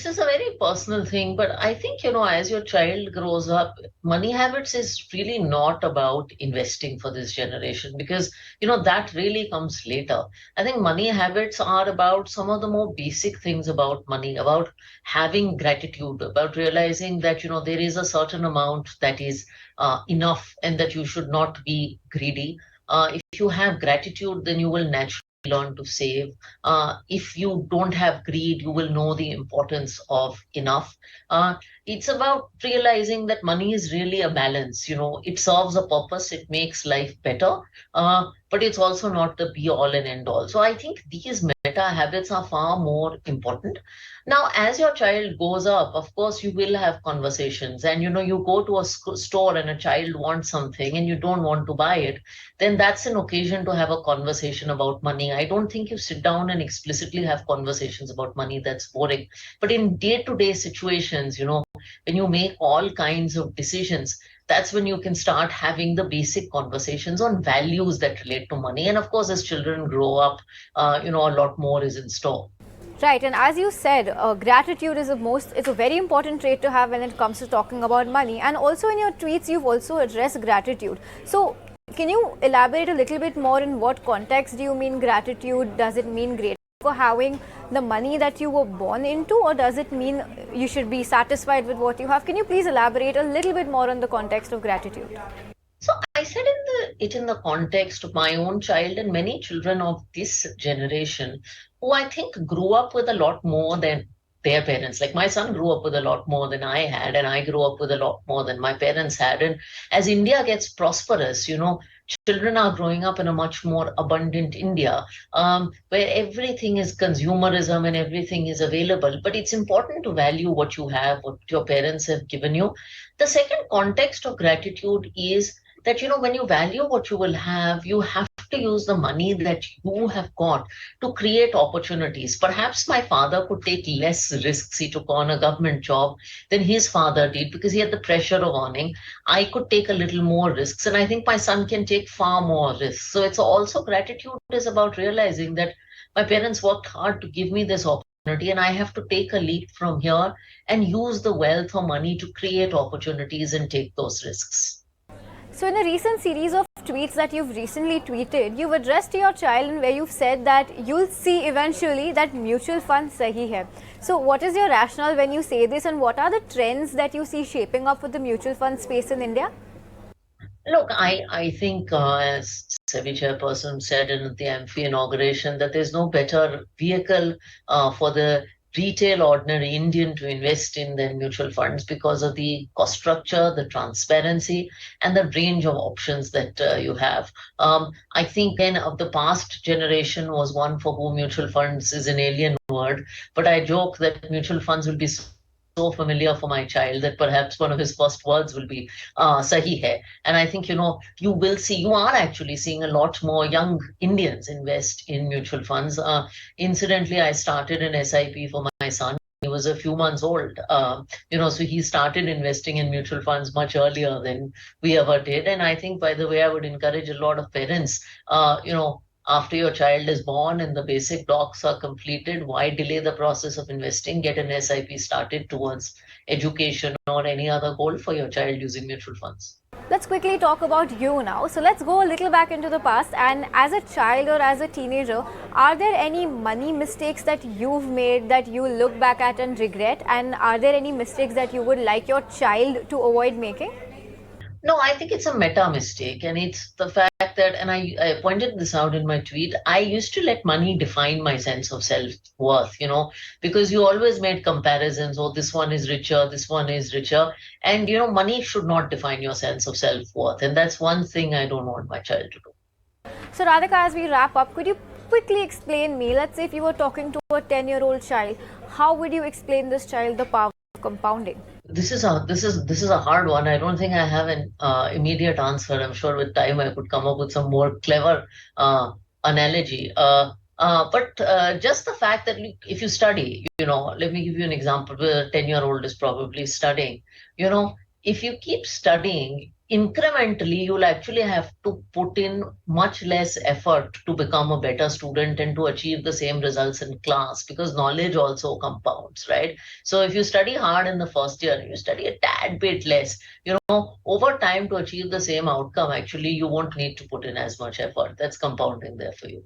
this is a very personal thing, but I think, as your child grows up, money habits is really not about investing for this generation because, that really comes later. I think money habits are about some of the more basic things about money, about having gratitude, about realizing that, there is a certain amount that is enough and that you should not be greedy. If you have gratitude, then you will naturally learn to save. If you don't have greed, you will know the importance of enough. It's about realizing that money is really a balance. It serves a purpose, it makes life better, but it's also not the be all and end all. So I think these meta habits are far more important. Now, as your child goes up, of course, you will have conversations, and you go to a store and a child wants something and you don't want to buy it, then that's an occasion to have a conversation about money. I don't think you sit down and explicitly have conversations about money. That's boring. But in day-to-day situations, when you make all kinds of decisions, that's when you can start having the basic conversations on values that relate to money. And of course, as children grow up, a lot more is in store. Right, and as you said, gratitude is it's a very important trait to have when it comes to talking about money. And also in your tweets, you've also addressed gratitude. So can you elaborate a little bit more in what context do you mean gratitude? Does it mean grateful for having the money that you were born into, or does it mean you should be satisfied with what you have? Can you please elaborate a little bit more on the context of gratitude? So I said it in the context of my own child and many children of this generation who I think grew up with a lot more than their parents. Like my son grew up with a lot more than I had, and I grew up with a lot more than my parents had. And as India gets prosperous, children are growing up in a much more abundant India, where everything is consumerism and everything is available. But it's important to value what you have, what your parents have given you. The second context of gratitude is that, when you value what you will have, you have to use the money that you have got to create opportunities. Perhaps my father could take less risks. He took on a government job than his father did because he had the pressure of earning. I could take a little more risks, and I think my son can take far more risks. So it's also gratitude is about realizing that my parents worked hard to give me this opportunity, and I have to take a leap from here and use the wealth or money to create opportunities and take those risks. So in a recent series of tweets that you've recently tweeted, you've addressed to your child and where you've said that you'll see eventually that mutual fund sahi hai. So what is your rationale when you say this, and what are the trends that you see shaping up with the mutual fund space in India? Look, I think as SEBI chairperson said in the AMFI inauguration that there's no better vehicle for the retail ordinary Indian to invest in their mutual funds because of the cost structure, the transparency, and the range of options that you have. I think of the past generation was one for whom mutual funds is an alien word, but I joke that mutual funds will be so familiar for my child that perhaps one of his first words will be sahi hai. And I think, you are actually seeing a lot more young Indians invest in mutual funds. Incidentally, I started an SIP for my son. He was a few months old, so he started investing in mutual funds much earlier than we ever did. And I think, by the way, I would encourage a lot of parents, after your child is born and the basic docs are completed, why delay the process of investing? Get an SIP started towards education or any other goal for your child using mutual funds. Let's quickly talk about you now. So let's go a little back into the past, and as a child or as a teenager, are there any money mistakes that you've made that you look back at and regret, and are there any mistakes that you would like your child to avoid making? No, I think it's a meta mistake, and it's the fact that, and I pointed this out in my tweet, I used to let money define my sense of self-worth, because you always made comparisons, oh, this one is richer, this one is richer, and, money should not define your sense of self-worth, and that's one thing I don't want my child to do. So Radhika, as we wrap up, could you quickly explain me, let's say if you were talking to a 10-year-old child, how would you explain this child the power of compounding? This is a hard one. I don't think I have an immediate answer. I'm sure with time I could come up with some more clever analogy. But just the fact that if you study, let me give you an example. A 10-year-old is probably studying. If you keep studying, incrementally you'll actually have to put in much less effort to become a better student and to achieve the same results in class, because knowledge also compounds, right? So if you study hard in the first year, you study a tad bit less, over time to achieve the same outcome, actually you won't need to put in as much effort. That's compounding there for you.